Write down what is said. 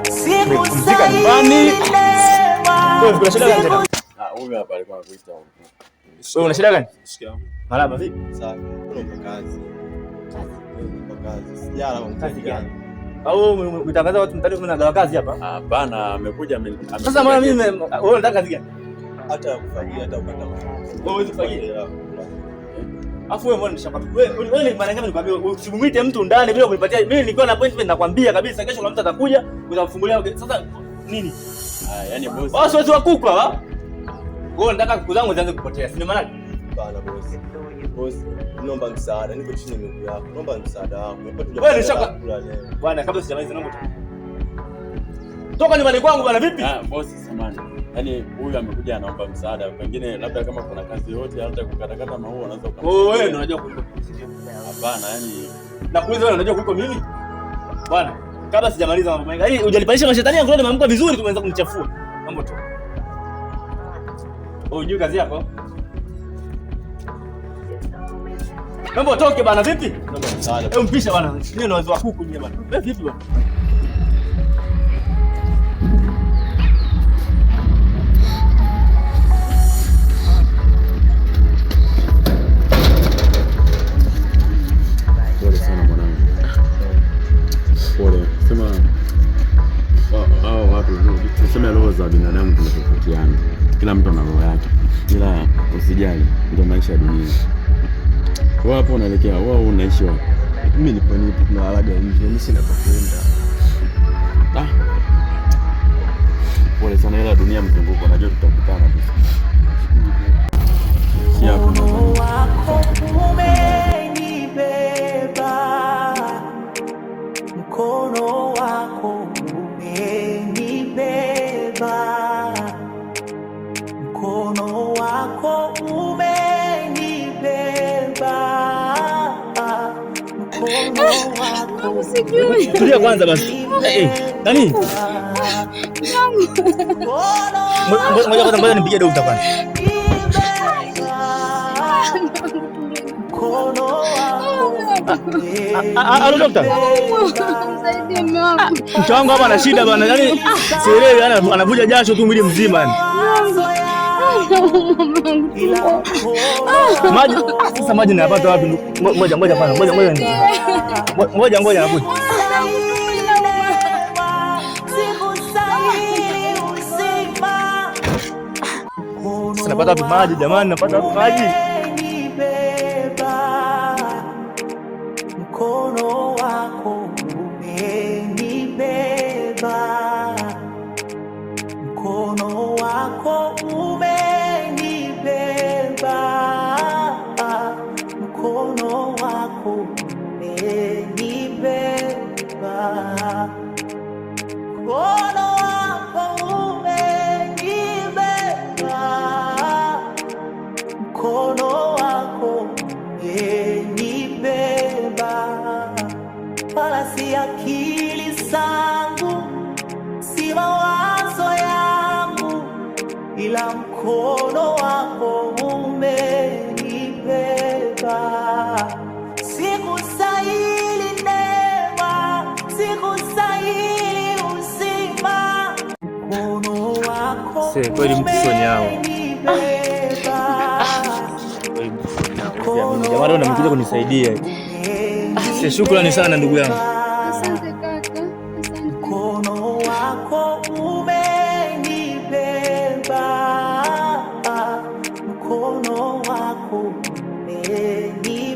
Kupumzika nyumbani. Wewe kuna shida gani tena? Huyu hapa alikuwa anakuita huko. Wewe una shida gani? Sikia. Marhaba vipi? Sawa. Kuna kazi. Kazi. Sijala kwa kazi gani? Au umetangaza watu mtani mnagawa kazi hapa? Hapana, amekuja sasa mbona mimi wewe unataka kazi gani? Hata ya kufanyia hata ukata. Wewe huwezi kufanyia. Afu wewe mbona nishakwambia wewe ni maana ngapi nikwambia usimwite mtu ndani bila kunipatia mimi nilikuwa na appointment nakwambia kabisa kesho kuna mtu atakuja utafungulia sasa nini? Yaani boss. Boss wewe wakukwa wa? Wewe unataka kuku zangu zianze kupotea. Si maana? Bana boss. Boss, naomba msaada. Niko chini ya miguu yako. Naomba msaada wako. Wewe nishaka bwana kabla sijamaliza naomba toka nyumbani kwangu bwana vipi? Boss samani. Yaani huyu amekuja anaomba msaada. Pengine labda kama kuna kazi yote hata kukatakata maua unaweza ukamsaidia. Wewe ndio unajua kuliko. Hapana, yaani nakuuliza wewe unajua kuliko mimi? Bwana, kabla sijamaliza mambo mengi. Yaani hujalipanisha mashetani yangu leo nimeamka vizuri tumeanza kunichafua. Mambo tu. Unajua kazi yako? Mambo toke bwana vipi? Naomba msaada. Hebu mpisha bwana. Mimi naweza wa kuku nyie bwana. Wewe vipi bwana? Tuseme roho za binadamu tunatofautiana, kila mtu ana roho yake, ila usijali, ndio maisha ya dunia. Wewe hapo unaelekea, wewe unaishi wapi? Mimi nipo tunalaga nje, mimi sina pa kwenda. Pole sana, ila dunia mzunguko, najua tutakutana tu. Si hapo mkono wako umenibeba, mkono wako umenibeba, mkono wako. Tulia kwanza basi. Nani? Ngoja nipige dokta kwanza. Alo dokta. Mke wangu hapa ana shida bwana. Yaani sielewi, yani anavuja jasho tu mwili mzima yani. Maji sasa maji napata wapi? Ngoja bwana. Ngoja nakuja. Sasa napata wapi maji jamani? Napata wapi maji? Mkono wako umenibeba, mkono wako umenibeba, mkono wako umenibeba, mkono wako umenibeba, mkono wako umenibeba, wala si akili zangu, si mawazo yangu, ila mkono wako umenibeba. Sikustahili neema, sikustahili uzima, mkono wako umenibeba. Jamani unamkuja kunisaidia. Shukrani sana ndugu yangu. Asante kaka. Mkono wako umenibeba, mkono wako umenibeba.